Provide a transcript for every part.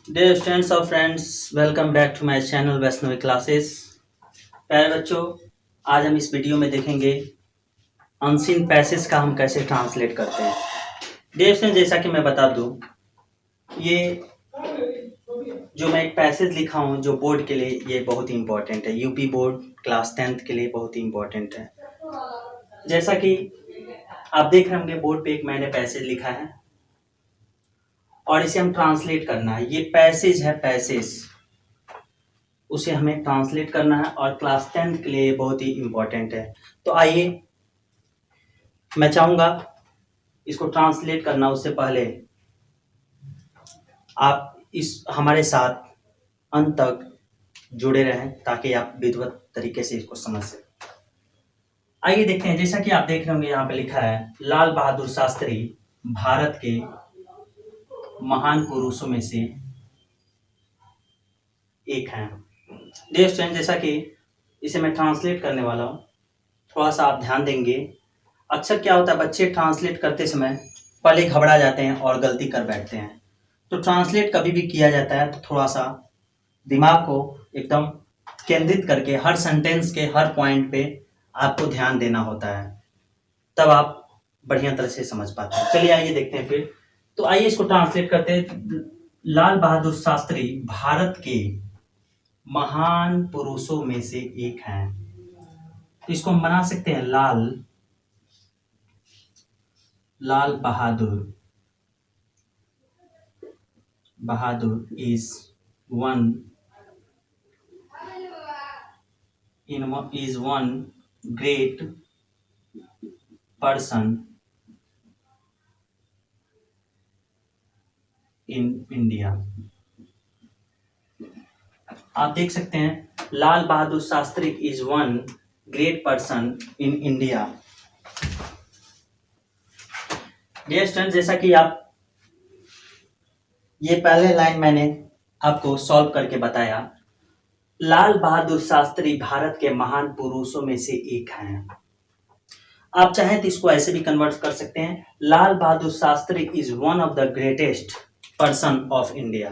Dear students or friends, welcome back to my channel Vaishnavi classes. प्यारे बच्चों, आज हम इस वीडियो में देखेंगे अनसीन पैसेज का हम कैसे ट्रांसलेट करते हैं। डियर स्टूडेंट, जैसा कि मैं बता दूं, ये जो मैं एक पैसेज लिखा हूं जो बोर्ड के लिए ये बहुत ही इंपॉर्टेंट है। यूपी बोर्ड क्लास 10th के लिए बहुत ही इंपॉर्टेंट है। जैसा कि आप देख रहे होंगे बोर्ड पे एक मैंने पैसेज लिखा है और इसे हम ट्रांसलेट करना है। ये पैसेज है, पैसेज उसे हमें ट्रांसलेट करना है और क्लास 10th के लिए बहुत ही इम्पोर्टेंट है। तो आइए, मैं चाहूँगा इसको ट्रांसलेट करना उससे पहले आप इस हमारे साथ अंत तक जुड़े रहें ताकि आप विधिवत तरीके से इसको समझ सकें। आइए देखते हैं, जैसा कि आप देख रहे होंगे यहाँ पे लिखा है लाल बहादुर शास्त्री भारत के महान पुरुषों में से एक हैं। डियर स्टूडेंट, जैसा कि इसे मैं ट्रांसलेट करने वाला हूँ, थोड़ा सा आप ध्यान देंगे। अक्सर क्या होता है, बच्चे ट्रांसलेट करते समय पहले घबरा जाते हैं और गलती कर बैठते हैं। तो ट्रांसलेट कभी भी किया जाता है तो थोड़ा सा दिमाग को एकदम केंद्रित करके हर सेंटेंस के हर पॉइंट पे आपको ध्यान देना होता है, तब आप बढ़िया तरह से समझ पाते हैं। चलिए आइए देखते हैं फिर। तो आइए इसको ट्रांसलेट करते हैं। लाल बहादुर शास्त्री भारत के महान पुरुषों में से एक हैं। तो इसको हम बना सकते हैं लाल बहादुर is one great person in India। आप देख सकते हैं Lal Bahadur Shastri is one great person in India. Dear student, जैसा कि आप ये पहले लाइन मैंने आपको सॉल्व करके बताया, लाल बहादुर शास्त्री भारत के महान पुरुषों में से एक हैं। आप चाहें तो इसको ऐसे भी कन्वर्ट कर सकते हैं, Lal Bahadur Shastri is one of the greatest person of India.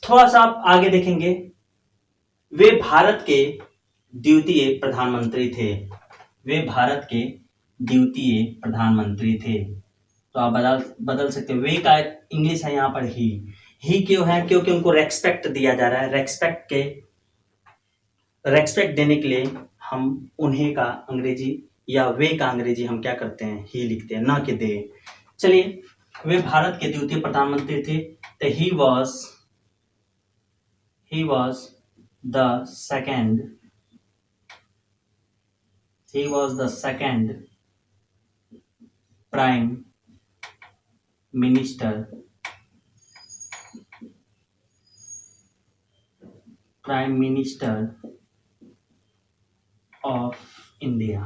थोड़ा सा आप आगे देखेंगे, वे भारत के द्वितीय प्रधानमंत्री थे। वे भारत के द्वितीय प्रधानमंत्री थे। तो आप बदल सकते हो। वे का इंग्लिश है यहाँ पर ही क्यों है? क्योंकि उनको रेस्पेक्ट दिया जा रहा है। रेस्पेक्ट देने के लिए हम उन्हें का अंग्रेजी या वे का अंग्रेजी हम क्या करते हैं, ही लिखते हैं, ना कि दे। चलिए, वे भारत के द्वितीय प्रधानमंत्री थे। तो ही was the second prime minister of India.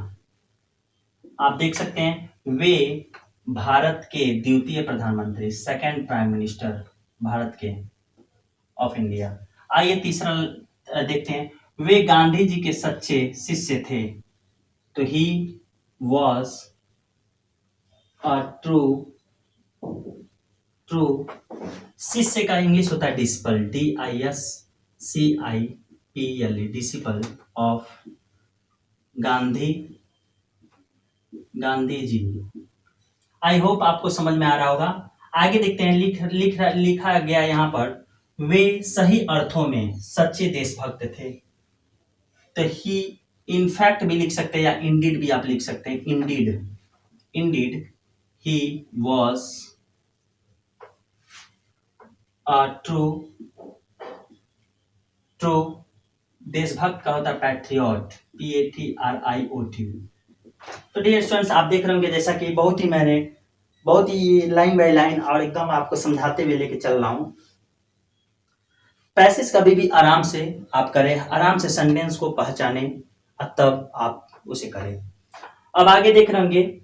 आप देख सकते हैं वे भारत के द्वितीय प्रधानमंत्री, सेकंड प्राइम मिनिस्टर भारत के ऑफ इंडिया। आइए तीसरा देखते हैं, वे गांधी जी के सच्चे शिष्य थे। तो ही वॉज अ ट्रू शिष्य का इंग्लिश होता है disciple, DISCIPLE, disciple of Gandhi ji. I hope आपको समझ में आ रहा होगा। आगे देखते हैं, लिखा गया यहाँ पर, वे सही अर्थों में सच्चे देशभक्त थे। तो ही इनफैक्ट भी लिख सकते हैं या इंडीड भी आप लिख सकते हैं। Indeed he was a true देशभक्त का होता है पैट्रियट, PATRIOT। तो डियर स्टूडेंट्स, आप देख रहे होंगे जैसा कि मैंने बहुत ही लाइन बाय लाइन और एकदम आपको समझाते हुए लेके चल रहा हूं। पैसेज कभी भी आराम से आप करें, आराम से सेंटेंस को पहचाने, तब आप उसे करें। अब आगे देख रहे होंगे,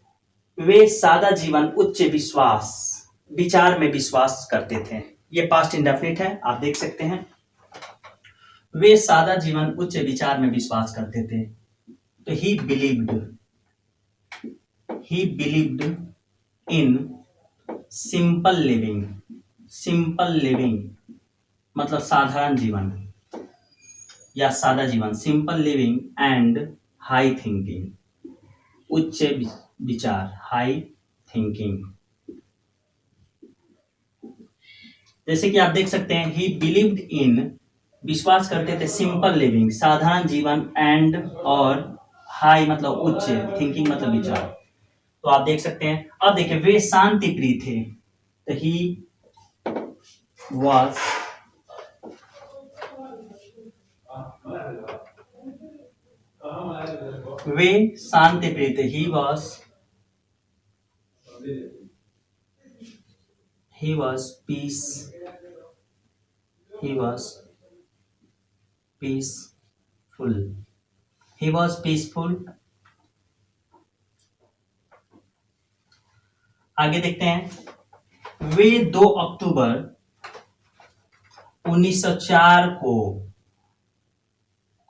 वे सादा जीवन उच्च विचार में विश्वास करते थे। ये पास्ट इंडेफिनिट है, आप देख सकते हैं। वे सादा जीवन उच्च विचार में विश्वास करते थे। तो ही believed in simple living. Simple living मतलब साधारण जीवन या सादा जीवन, simple living and high thinking, उच्च विचार, हाई थिंकिंग। जैसे कि आप देख सकते हैं ही बिलीव्ड इन, विश्वास करते थे, सिंपल लिविंग साधारण जीवन एंड और हाई मतलब उच्च, थिंकिंग मतलब विचार। तो आप देख सकते हैं। अब देखिए वे शांति प्रिय थे, तो ही वाज, वे शांति प्रिय थे, he was peace, he was peaceful, he was peaceful। आगे देखते हैं। वे 2 अक्टूबर 1904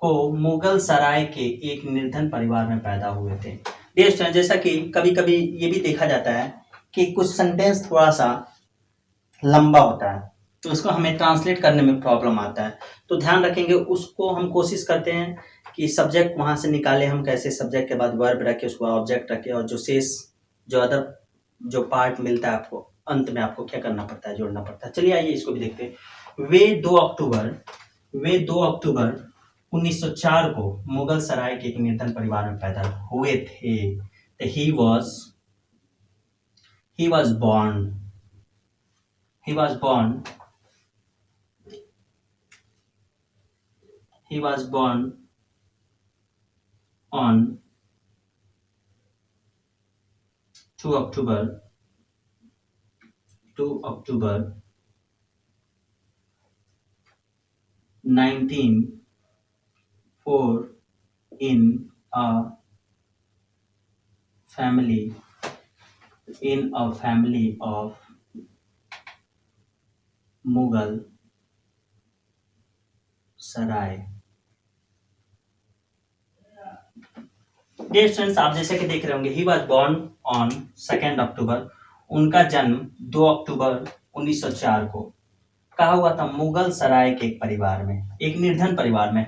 को मुगल सराय के एक निर्धन परिवार में पैदा हुए थे। डियर स्टूडेंट, जैसा कि कभी कभी ये भी देखा जाता है कि कुछ सेंटेंस थोड़ा सा लंबा होता है, तो उसको हमें ट्रांसलेट करने में प्रॉब्लम आता है। तो ध्यान रखेंगे, उसको हम कोशिश करते हैं कि सब्जेक्ट वहां से निकाले हम कैसे, सब्जेक्ट के बाद वर्ब रखे, उसको ऑब्जेक्ट रखे, और जो शेष जो अदर जो पार्ट मिलता है आपको अंत में आपको क्या करना पड़ता है, जोड़ना पड़ता है। चलिए आइए इसको भी देखते हैं। वे 2 अक्टूबर 1904 को मुगल सराय के एक निर्धन परिवार में पैदा हुए थे। ही was born on 2 October 1904 in a family of Mughal Sarai. Dear students, आप जैसे कि देख रहे होंगे, he was born on 2 October, उनका जन्म 2 अक्टूबर 1904 को कहा हुआ था मुगल सराय के एक परिवार में, एक निर्धन परिवार में।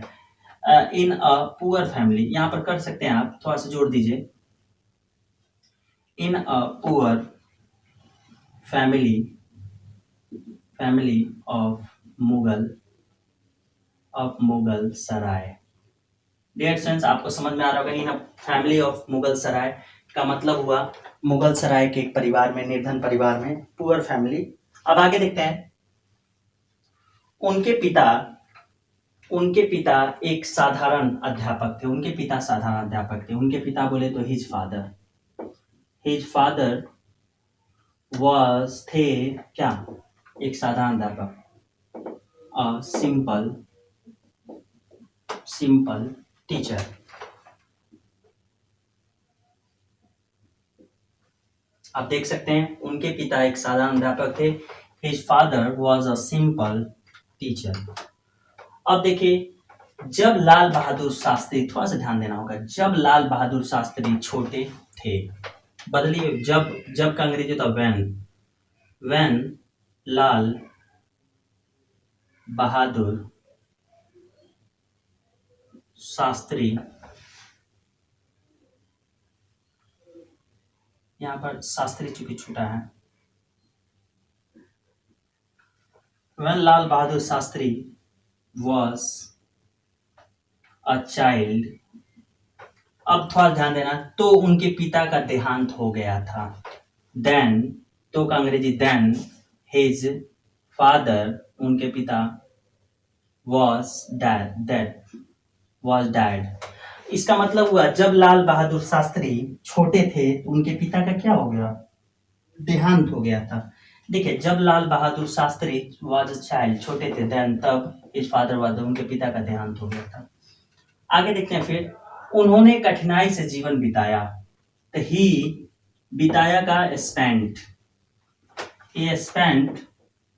इन अ पुअर फैमिली, यहां पर कर सकते हैं आप, थोड़ा सा जोड़ दीजिए। In a poor family of Mughal Sarai. Dear students, आपको समझ में आ रहा होगा, in family of Mughal Sarai का मतलब हुआ मुगल सराय के एक परिवार में, निर्धन परिवार में, पुअर फैमिली। अब आगे देखते हैं। उनके पिता एक साधारण अध्यापक थे। उनके पिता बोले तो हिज फादर वाज थे क्या, एक साधारण अध्यापक, अ सिंपल टीचर। आप देख सकते हैं, उनके पिता एक साधारण अध्यापक थे। His father was a simple teacher. अब देखिए, जब लाल बहादुर शास्त्री, थोड़ा सा ध्यान देना होगा, जब लाल बहादुर शास्त्री छोटे थे, बदलिए, जब का अंग्रेजी था व्हेन लाल बहादुर शास्त्री, यहाँ पर शास्त्री चूंकि छूटा है, when Lal Bahadur Shastri was a child. अब थोड़ा ध्यान देना, तो उनके पिता का देहांत हो गया था। देन, तो का अंग्रेजी देन, हिज फादर, उनके पिता, वॉज डैड। इसका मतलब हुआ जब लाल बहादुर शास्त्री छोटे थे तो उनके पिता का क्या हो गया, देहांत हो गया था। देखिए, जब लाल Bahadur Shastri was a child, छोटे थे, देन, तब, हिज फादर वाज, उनके पिता का देहांत हो गया था। आगे देखते हैं। फिर उन्होंने कठिनाई से जीवन बिताया, तो ही, बिताया का spent, he spent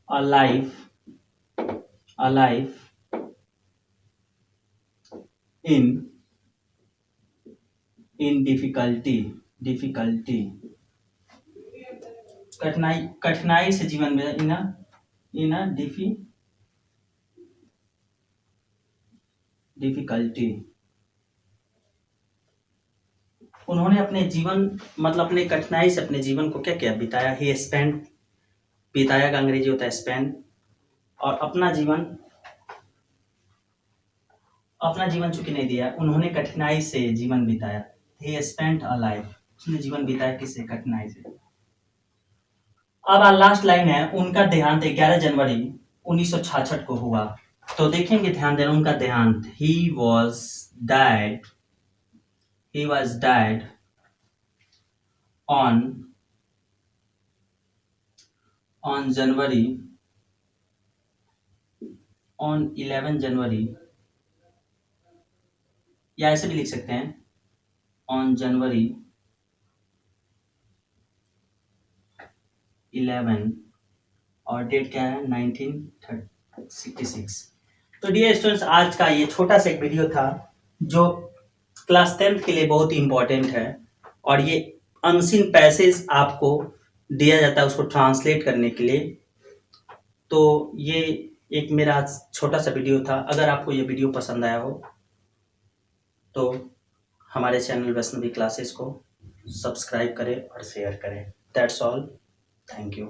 a life in difficulty, कठिनाई से जीवन में, इन इन अ डिफिकल्टी। उन्होंने अपने जीवन मतलब अपने कठिनाई से अपने जीवन को क्या किया, बिताया। ही स्पेंड, बिताया का अंग्रेजी होता है स्पेंड। और अपना जीवन चूंकि नहीं दिया, उन्होंने कठिनाई से जीवन बिताया। ही स्पेंट अ लाइफ, उसने जीवन बिताया किससे, कठिनाई से। अब लास्ट लाइन है, उनका देहांत 11 जनवरी 1966 को हुआ। तो देखेंगे, ध्यान देना, उनका देहांत, he was died on January, on 11 जनवरी, या ऐसे भी लिख सकते हैं ऑन जनवरी 11, और डेट क्या है 1966। तो डियर स्टूडेंट्स, आज का ये छोटा सा एक वीडियो था जो क्लास 10th के लिए बहुत ही इंपॉर्टेंट है। और ये अनसीन पैसेज आपको दिया जाता है उसको ट्रांसलेट करने के लिए। तो ये एक मेरा छोटा सा वीडियो था। अगर आपको ये वीडियो पसंद आया हो तो हमारे चैनल वैष्णवी क्लासेस को सब्सक्राइब करें और शेयर करें। That's all. Thank you.